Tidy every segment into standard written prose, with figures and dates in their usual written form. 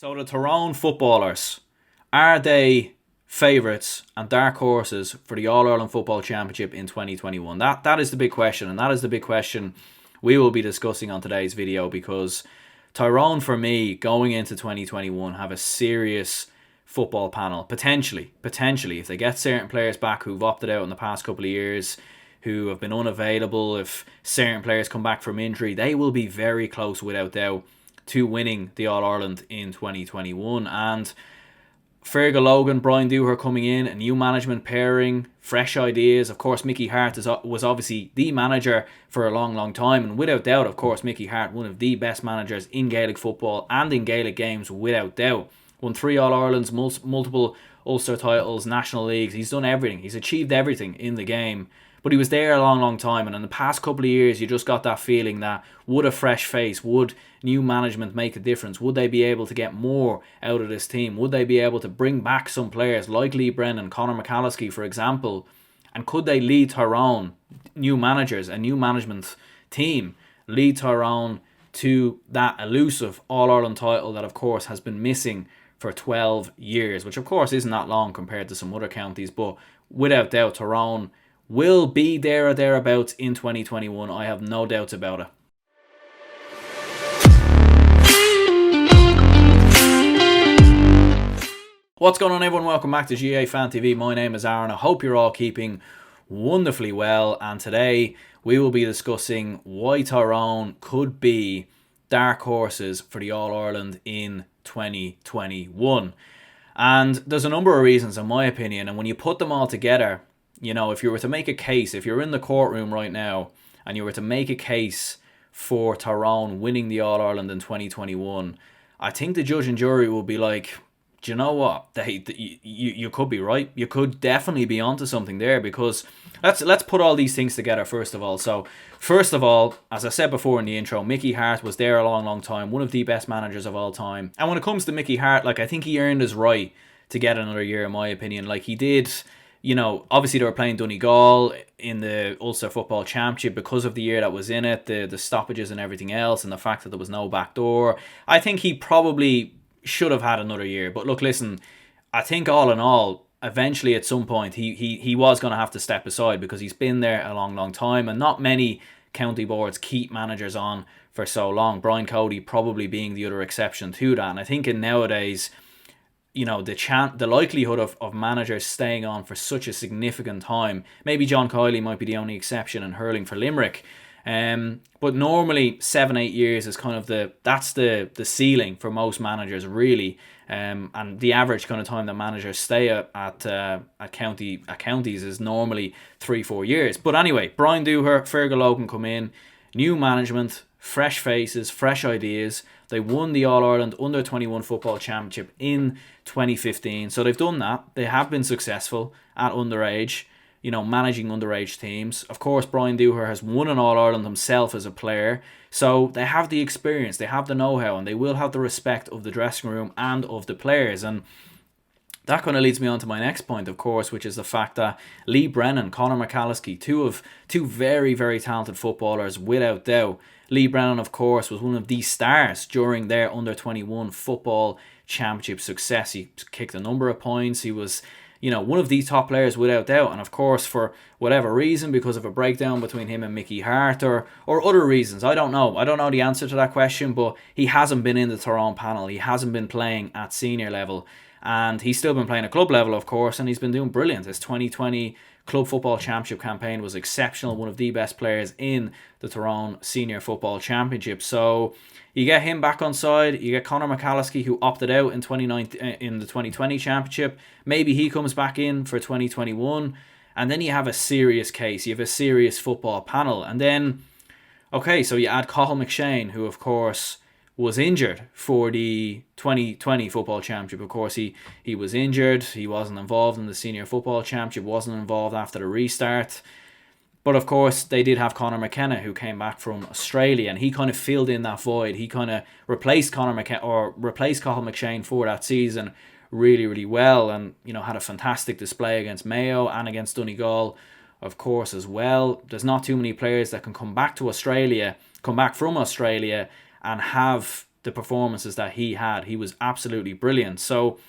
So the Tyrone footballers, are they favourites and dark horses for the All-Ireland Football Championship in 2021? That is the big question, and that is the big question we will be discussing on today's video, because Tyrone, for me, going into 2021, have a serious football panel. Potentially, if they get certain players back who've opted out in the past couple of years, who have been unavailable, if certain players come back from injury, they will be very close, without doubt, to winning the All-Ireland in 2021. And Fergal Logan, Brian Dooher coming in, a new management pairing, fresh ideas. Of course, Mickey Harte was obviously the manager for a long, long time. And without doubt, of course, Mickey Harte, one of the best managers in Gaelic football and in Gaelic games, without doubt. Won 3 All-Irelands, multiple Ulster titles, National Leagues. He's done everything. He's achieved everything in the game. But he was there a long, long time. And in the past couple of years, you just got that feeling that would a fresh face, would new management make a difference? Would they be able to get more out of this team? Would they be able to bring back some players like Lee Brennan, Conor McCalliskey, for example? And could they lead Tyrone, new managers, a new management team, lead Tyrone to that elusive All-Ireland title that, of course, has been missing for 12 years, which, of course, isn't that long compared to some other counties. But without doubt, Tyrone will be there or thereabouts in 2021. I have no doubts about it. What's going on, everyone? Welcome back to GA Fan TV. My name is Aaron. I hope you're all keeping wonderfully well. And today we will be discussing why Tyrone could be dark horses for the All-Ireland in 2021. And there's a number of reasons, in my opinion. And when you put them all together, you know, if you were to make a case, if you're in the courtroom right now and you were to make a case for Tyrone winning the All-Ireland in 2021, I think the judge and jury will be like, do you know what? You could be right. You could definitely be onto something there, because let's put all these things together first of all. So, first of all, as I said before in the intro, Mickey Harte was there a long, long time, one of the best managers of all time. And when it comes to Mickey Harte, like, I think he earned his right to get another year, in my opinion. Like, he did. You know, obviously they were playing Donegal in the Ulster Football Championship because of the year that was in it, the stoppages and everything else, and the fact that there was no backdoor. I think he probably should have had another year. But look, listen, I think all in all, eventually at some point he was going to have to step aside, because he's been there a long, long time, and not many county boards keep managers on for so long. Brian Cody probably being the other exception to that. And I think in nowadays, you know, the likelihood of managers staying on for such a significant time, maybe John Kiley might be the only exception in hurling for Limerick, but normally 7-8 years is kind of the ceiling for most managers, really, and the average kind of time that managers stay at counties is normally 3-4 years. But anyway, Brian Dooher, Fergal Logan come in, new management, fresh faces, fresh ideas. They won the All-Ireland Under-21 Football Championship in 2015. So they've done that. They have been successful at underage, you know, managing underage teams. Of course, Brian Dooher has won an All-Ireland himself as a player. So they have the experience, they have the know-how, and they will have the respect of the dressing room and of the players. And that kind of leads me on to my next point, of course, which is the fact that Lee Brennan, Conor McCalliskey, two very, very talented footballers, without doubt. Lee Brennan, of course, was one of the stars during their Under-21 Football Championship success. He kicked a number of points. He was, you know, one of the top players, without doubt. And of course, for whatever reason, because of a breakdown between him and Mickey Harte, or other reasons, I don't know. I don't know the answer to that question, but he hasn't been in the Tyrone panel. He hasn't been playing at senior level. And he's still been playing at club level, of course, and he's been doing brilliant. His 2020 Club Football Championship campaign was exceptional, one of the best players in the Tyrone Senior Football Championship. So you get him back on side, you get Conor McCalliskey, who opted out in the 2020 Championship. Maybe he comes back in for 2021, and then you have a serious case, you have a serious football panel. And then, okay, so you add Cathal McShane, who of course was injured for the 2020 Football Championship. Of course, he was injured. He wasn't involved in the Senior Football Championship, wasn't involved after the restart. But of course, they did have Conor McKenna, who came back from Australia, and he kind of filled in that void. He kind of replaced Cathal McShane for that season really, really well, and, you know, had a fantastic display against Mayo and against Donegal, of course, as well. There's not too many players that can come back from Australia and have the performances that he had. He was absolutely brilliant. So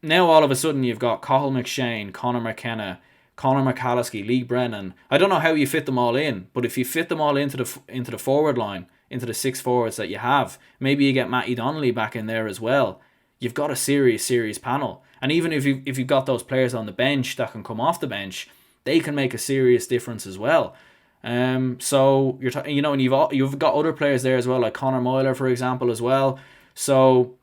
now all of a sudden you've got Cathal McShane, Conor McKenna, Conor McCalliskey, Lee Brennan. I don't know how you fit them all in, but if you fit them all into the forward line, into the 6 forwards that you have, maybe you get Matty Donnelly back in there as well. You've got a serious panel. And even if you've got those players on the bench that can come off the bench, they can make a serious difference as well. So and you've got other players there as well, like Conor Moyler, for example, as well. So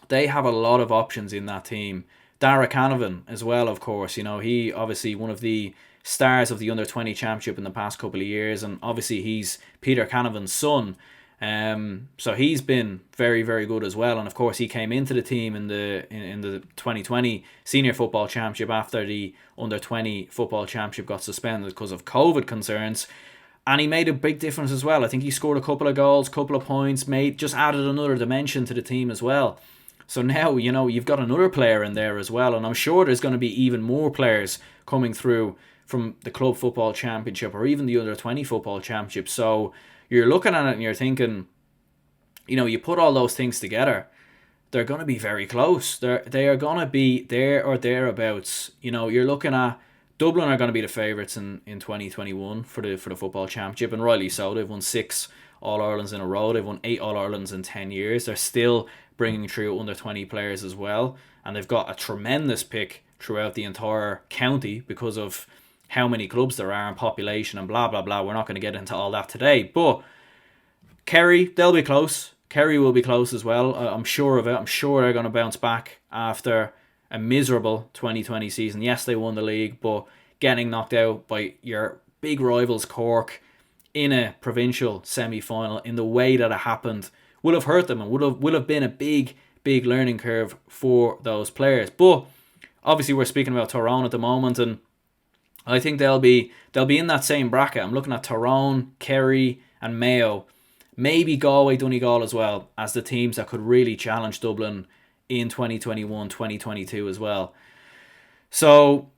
they have a lot of options in that team. Dara Canavan as well, of course. He obviously one of the stars of the under-20 championship in the past couple of years, and obviously he's Peter Canavan's son. So he's been very, very good as well. And of course he came into the team in the 2020 Senior Football Championship after the under-20 Football Championship got suspended because of COVID concerns. And he made a big difference as well. I think he scored a couple of goals, couple of points, just added another dimension to the team as well. So now, you've got another player in there as well. And I'm sure there's going to be even more players coming through from the Club Football Championship or even the Under-20 Football Championship. So you're looking at it and you're thinking, you put all those things together, they're going to be very close. They are going to be there or thereabouts. You're looking at Dublin are going to be the favourites in 2021 for the Football Championship, and rightly so. They've won 6 All-Irelands in a row. They've won 8 All-Irelands in 10 years. They're still bringing through under-20 players as well, and they've got a tremendous pick throughout the entire county because of how many clubs there are and population and blah blah blah. We're not going to get into all that today, but Kerry, they'll be close. Kerry will be close as well. I'm sure of it. I'm sure they're going to bounce back after a miserable 2020 season. Yes, they won the league, but getting knocked out by your big rivals Cork in a provincial semi-final in the way that it happened will have hurt them and will have been a big learning curve for those players. But obviously we're speaking about Tyrone at the moment, and I think they'll be in that same bracket. I'm looking at Tyrone, Kerry and Mayo, maybe Galway, Donegal as well, as the teams that could really challenge Dublin in 2021, 2022 as well. So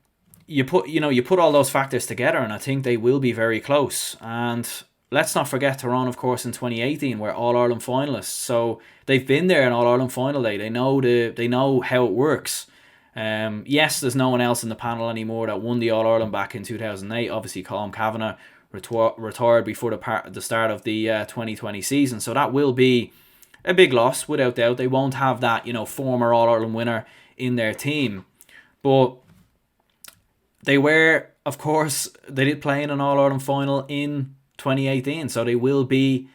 you put all those factors together, and I think they will be very close. And let's not forget Tyrone, of course, in 2018 were All-Ireland finalists. So they've been there in All-Ireland final day. They know how it works. Yes, there's no one else in the panel anymore that won the All-Ireland back in 2008. Obviously, Colm Kavanagh retired before the start of the 2020 season. So that will be a big loss, without doubt. They won't have that, former All-Ireland winner in their team. But they were, of course, they did play in an All-Ireland final in 2018. So they will be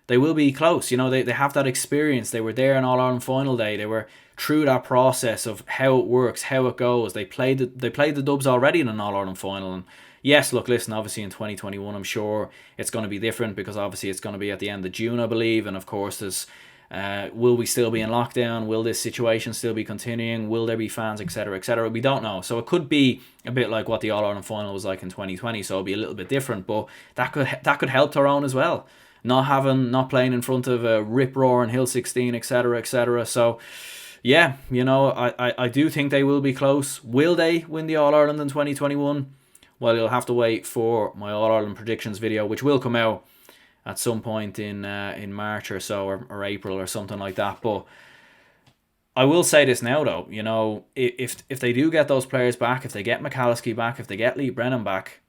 close. They have that experience. They were there in All-Ireland final day. They were through that process of how it works, how it goes. They played the Dubs already in an All-Ireland final. And yes, look, listen, obviously in 2021, I'm sure it's going to be different because obviously it's going to be at the end of June, I believe. And of course, there's will we still be in lockdown? Will this situation still be continuing? Will there be fans, etc., etc.? We don't know. So it could be a bit like what the All-Ireland final was like in 2020. So it'll be a little bit different, but that could help Tyrone as well. Not playing in front of a rip-roaring Hill 16, etc., etc. So yeah, I do think they will be close. Will they win the All-Ireland in 2021? Well, you'll have to wait for my All-Ireland predictions video, which will come out at some point in March or so, or April or something like that. But I will say this now, though, if they do get those players back, if they get McCalliskey back, if they get Lee Brennan back,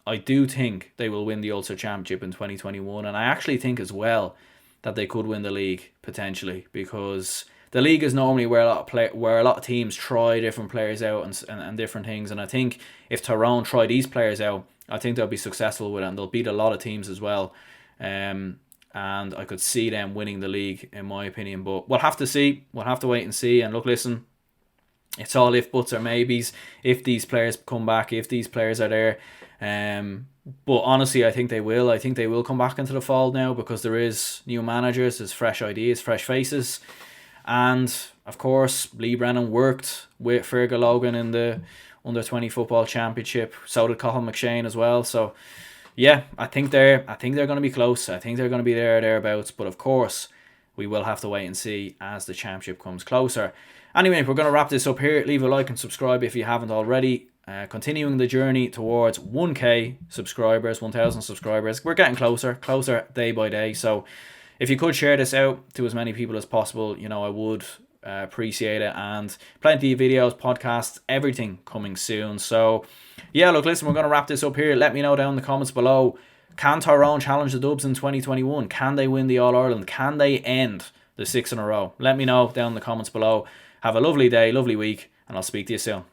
I do think they will win the Ulster Championship in 2021. And I actually think as well that they could win the league, potentially, because the league is normally where a lot of teams try different players out and different things. And I think if Tyrone try these players out, I think they'll be successful with it, and they'll beat a lot of teams as well. And I could see them winning the league, in my opinion. But we'll have to see. We'll have to wait and see. And look, listen, it's all if, buts or maybes. If these players come back, if these players are there. But honestly, I think they will. I think they will come back into the fold now because there is new managers, there's fresh ideas, fresh faces. And of course, Lee Brennan worked with Fergal Logan in the Under-20 Football Championship. So did Cathal McShane as well. So yeah, I think they're going to be close. I think they're going to be thereabouts. But of course, we will have to wait and see as the championship comes closer. Anyway, we're going to wrap this up here. Leave a like and subscribe if you haven't already. Continuing the journey towards 1k subscribers, 1,000 subscribers. We're getting closer day by day. So if you could share this out to as many people as possible, I would appreciate it. And plenty of videos, podcasts, everything coming soon. So yeah, look, listen, we're going to wrap this up here. Let me know down in the comments below, can Tyrone challenge the Dubs in 2021? Can they win the All-Ireland? Can they end the 6 in a row? Let me know down in the comments below. Have a lovely day, lovely week, and I'll speak to you soon.